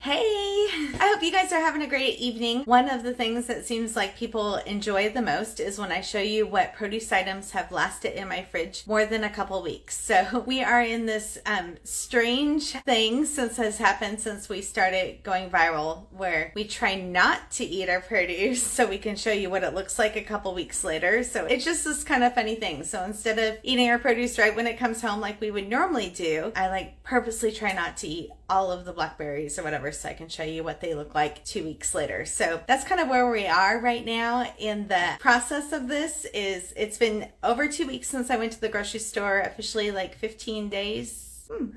Hey, I hope you guys are having a great evening. One of the things that seems like people enjoy the most is when I show you what produce items have lasted in my fridge more than a couple weeks. So we are in this strange thing since has happened since we started going viral, where we try not to eat our produce so we can show you what it looks like a couple weeks later. So it's just this kind of funny thing. So instead of eating our produce right when it comes home like we would normally do, I purposely try not to eat all of the blackberries or whatever so I can show you what they look like 2 weeks later. So that's kind of where we are right now in the process of this. It's been over 2 weeks since I went to the grocery store, officially 15 days.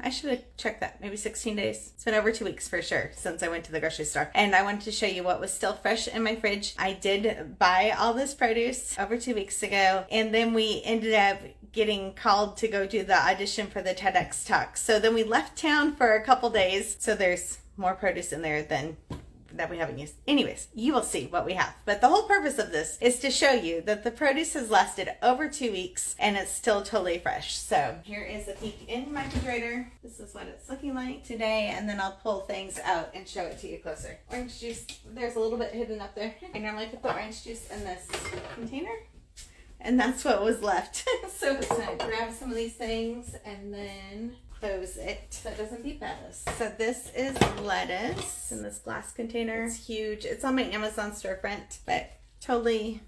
I should have checked that. Maybe 16 days. It's been over 2 weeks for sure since I went to the grocery store. And I wanted to show you what was still fresh in my fridge. I did buy all this produce over 2 weeks ago. And then we ended up getting called to go do the audition for the TEDx talk. So then we left town for a couple days. So there's more produce in there than that we haven't used. Anyways, you will see what we have. But the whole purpose of this is to show you that the produce has lasted over 2 weeks and it's still totally fresh. So here is a peek in my refrigerator. This is what it's looking like today, and then I'll pull things out and show it to you closer. Orange juice, there's a little bit hidden up there. I normally put the orange juice in this container, and that's what was left. So I'm gonna grab some of these things and then close it so it doesn't beep at us. So this is lettuce in this glass container. It's huge. It's on my Amazon storefront, but totally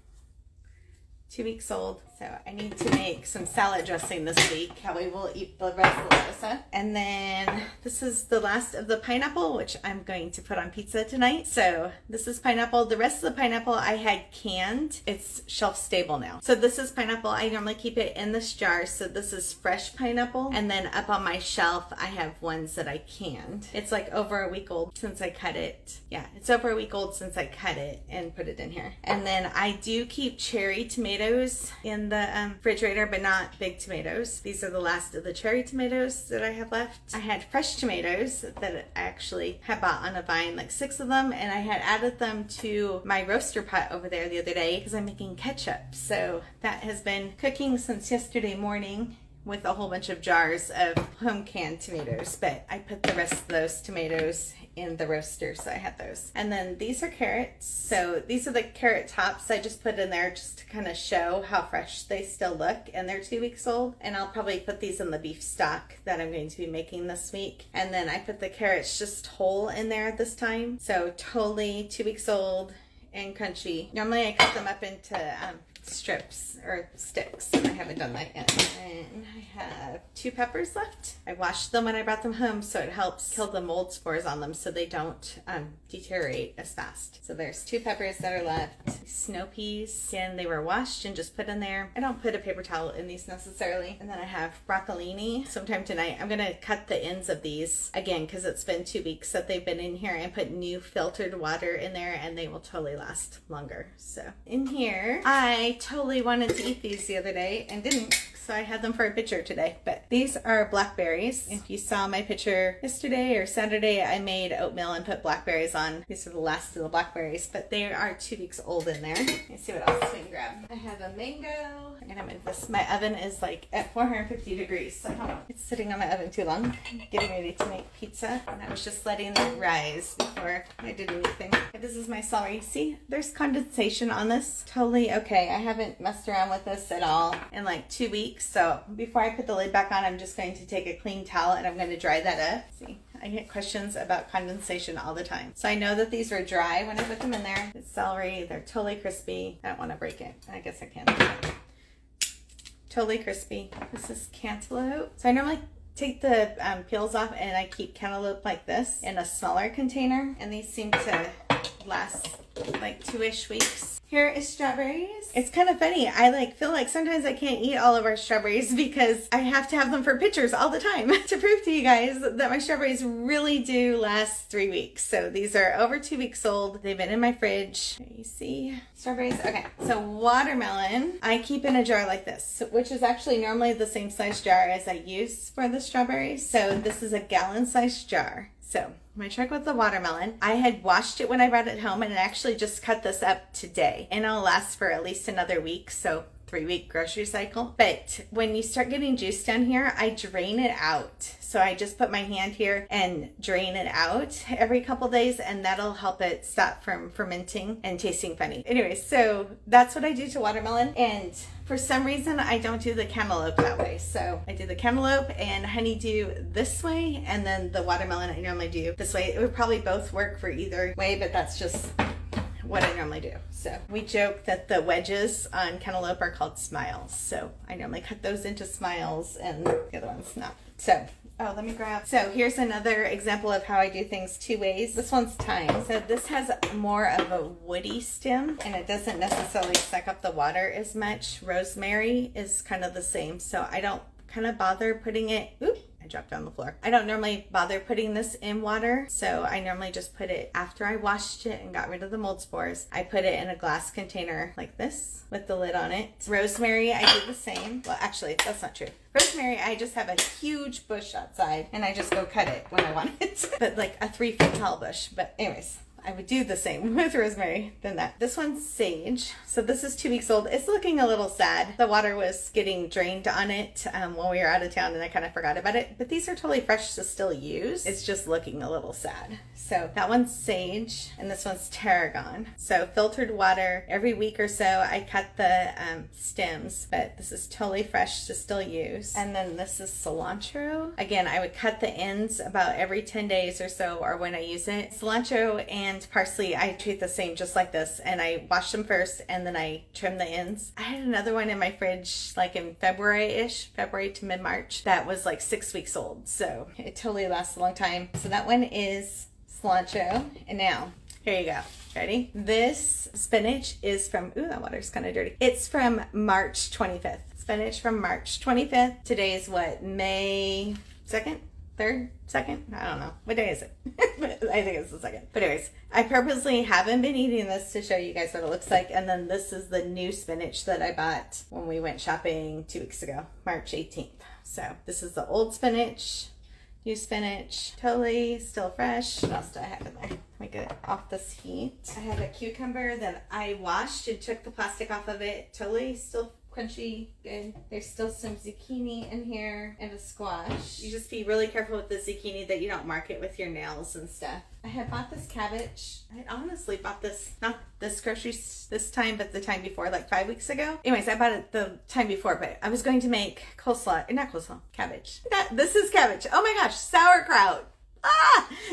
2 weeks old. So I need to make some salad dressing this week. Kelly will eat the rest of the lettuce. And then this is the last of the pineapple, which I'm going to put on pizza tonight. So this is pineapple. The rest of the pineapple I had canned. It's shelf stable now. So this is pineapple. I normally keep it in this jar. So this is fresh pineapple. And then up on my shelf, I have ones that I canned. It's over a week old since I cut it. Yeah, it's over a week old since I cut it and put it in here. And then I do keep cherry tomatoes in the refrigerator, but not big tomatoes. These are the last of the cherry tomatoes that I have left. I had fresh tomatoes that I actually had bought on a vine, 6 of them, and I had added them to my roaster pot over there the other day because I'm making ketchup. So that has been cooking since yesterday morning with a whole bunch of jars of home canned tomatoes, but I put the rest of those tomatoes in the roaster, so I had those. And then these are carrots. So these are the carrot tops I just put in there just to kind of show how fresh they still look, and they're 2 weeks old. And I'll probably put these in the beef stock that I'm going to be making this week. And then I put the carrots just whole in there this time. So totally 2 weeks old and crunchy. Normally I cut them up into strips or sticks. I haven't done that yet. And I have 2 peppers left. I washed them when I brought them home, so it helps kill the mold spores on them so they don't deteriorate as fast. So there's 2 peppers that are left. Snow peas, and they were washed and just put in there. I don't put a paper towel in these necessarily. And then I have broccolini. Sometime tonight I'm gonna cut the ends of these again because it's been 2 weeks that they've been in here, and put new filtered water in there, and they will totally last longer. So in here, I totally wanted to eat these the other day and didn't, so I had them for a picture today. But these are blackberries. If you saw my picture yesterday or Saturday, I made oatmeal and put blackberries on. These are the last of the blackberries, but they are 2 weeks old in there. Let's see what else we can grab. I have a mango. I'm gonna move this. My oven is at 450 degrees, so it's sitting on my oven too long. Getting ready to make pizza, and I was just letting it rise before I did anything. But this is my celery. See, there's condensation on this. Totally okay. I haven't messed around with this at all in 2 weeks. So before I put the lid back on, I'm just going to take a clean towel and I'm going to dry that up. See, I get questions about condensation all the time. So I know that these were dry when I put them in there. It's celery. They're totally crispy. I don't want to break it. I guess I can. Totally crispy. This is cantaloupe. So I normally take the peels off, and I keep cantaloupe like this in a smaller container, and these seem to last 2-ish weeks. Here is strawberries. It's kind of funny. I feel like sometimes I can't eat all of our strawberries because I have to have them for pictures all the time to prove to you guys that my strawberries really do last 3 weeks. So these are over 2 weeks old. They've been in my fridge. You see strawberries? Okay. So watermelon, I keep in a jar like this, which is actually normally the same size jar as I use for the strawberries. So this is a gallon-sized jar. So my trick with the watermelon, I had washed it when I brought it home, and I actually just cut this up today, and it'll last for at least another week. So 3-week grocery cycle. But when you start getting juice down here, I drain it out. So I just put my hand here and drain it out every couple days, and that'll help it stop from fermenting and tasting funny. Anyway, so that's what I do to watermelon. And for some reason, I don't do the cantaloupe that way. So I do the cantaloupe and honeydew this way, and then the watermelon I normally do this way. It would probably both work for either way, but that's just what I normally do. So we joke that the wedges on cantaloupe are called smiles. So I normally cut those into smiles and the other one's not. So, let me grab. So here's another example of how I do things 2 ways. This one's thyme. So this has more of a woody stem and it doesn't necessarily suck up the water as much. Rosemary is kind of the same. So I don't kind of bother putting it, I dropped on the floor. I don't normally bother putting this in water, so I normally just put it after I washed it and got rid of the mold spores. I put it in a glass container like this with the lid on it. Rosemary, I do the same. Well, actually, that's not true. Rosemary, I just have a huge bush outside and I just go cut it when I want it. But like a 3-foot tall bush. But anyways, I would do the same with rosemary than that. This one's sage. So this is 2 weeks old. It's looking a little sad. The water was getting drained on it when we were out of town and I kind of forgot about it. But these are totally fresh to still use. It's just looking a little sad. So that one's sage and this one's tarragon. So filtered water every week or so. I cut the stems, but this is totally fresh to still use. And then this is cilantro. Again, I would cut the ends about every 10 days or so, or when I use it. Cilantro and parsley, I treat the same, just like this. And I wash them first and then I trim the ends. I had another one in my fridge like in February-ish, February to mid-March, that was like 6 weeks old. So it totally lasts a long time. So that one is cilantro. And now, here you go. Ready? This spinach is from, that water's kind of dirty. It's from March 25th. Spinach from March 25th. Today is what, May 2nd? 3rd? 2nd? I don't know. What day is it? I think it's the 2nd. But anyways, I purposely haven't been eating this to show you guys what it looks like. And then this is the new spinach that I bought when we went shopping 2 weeks ago, March 18th. So this is the old spinach, new spinach, totally still fresh. What else do I have in there? Let me get it off this heat. I have a cucumber that I washed and took the plastic off of it. Totally still crunchy, good. There's still some zucchini in here and a squash. You just be really careful with the zucchini that you don't mark it with your nails and stuff. I had bought this cabbage. I had honestly bought this, not this grocery this time, but the time before, like 5 weeks ago. Anyways, I bought it the time before, but I was going to make coleslaw, not coleslaw, cabbage. This is cabbage. Oh my gosh, sauerkraut.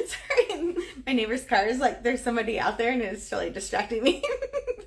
Sorry. My neighbor's car is like, there's somebody out there and it's totally distracting me.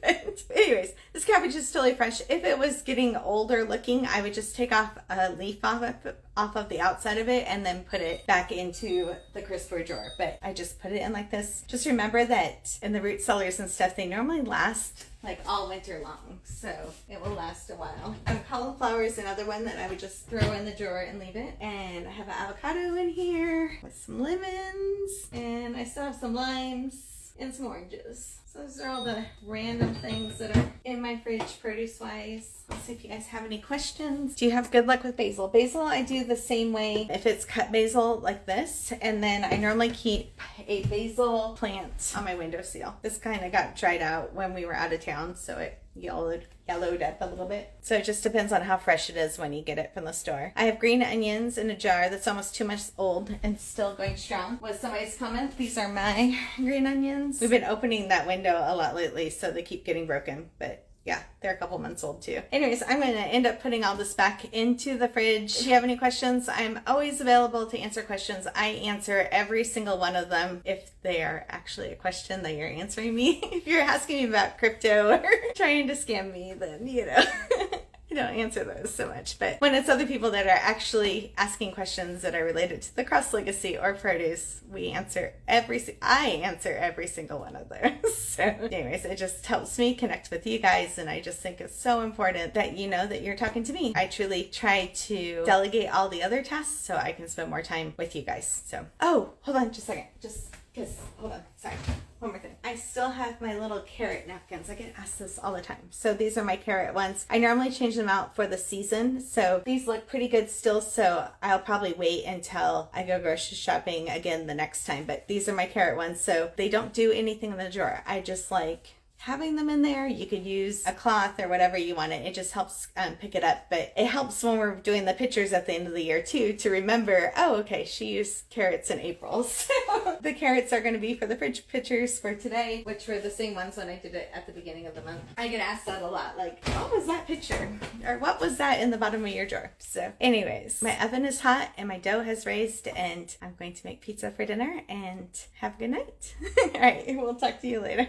But anyways, this cabbage is totally fresh. If it was getting older looking, I would just take off a leaf off of the outside of it and then put it back into the crisper drawer. But I just put it in like this. Just remember that in the root cellars and stuff, they normally last like all winter long. So it will last a while. Cauliflower is another one that I would just throw in the drawer and leave it. And I have an avocado in here with some lemons. And I still have some limes and some oranges. So those are all the random things that are in my fridge produce-wise. Let's see if you guys have any questions. Do you have good luck with basil? Basil, I do the same way. If it's cut basil like this, and then I normally keep a basil plant on my windowsill. This kind of got dried out when we were out of town, so it yellowed up a little bit. So it just depends on how fresh it is when you get it from the store. I have green onions in a jar that's almost 2 months old and still going strong. Was somebody's comment? These are my green onions. We've been opening that window a lot lately, so they keep getting broken, but yeah, they're a couple months old too. Anyways, I'm going to end up putting all this back into the fridge. If you have any questions, I'm always available to answer questions. I answer every single one of them if they are actually a question that you're answering me. If you're asking me about crypto or trying to scam me, then, I don't answer those so much. But when it's other people that are actually asking questions that are related to the cross legacy or produce, I answer every single one of those. So anyways, it just helps me connect with you guys, and I just think it's so important that you know that you're talking to me. I truly try to delegate all the other tasks so I can spend more time with you guys. So, hold on just a second. Hold on, sorry. One more thing. I still have my little carrot napkins. I get asked this all the time. So these are my carrot ones. I normally change them out for the season. So these look pretty good still. So I'll probably wait until I go grocery shopping again the next time. But these are my carrot ones. So they don't do anything in the drawer. I just like having them in there. You could use a cloth or whatever you want. It just helps pick it up, but it helps when we're doing the pictures at the end of the year too, to remember, oh, okay, she used carrots in April. So the carrots are going to be for the fridge pictures for today, which were the same ones when I did it at the beginning of the month. I get asked that a lot, like, what was that picture? Or what was that in the bottom of your drawer? So anyways, my oven is hot and my dough has raised, and I'm going to make pizza for dinner, and have a good night. All right, we'll talk to you later.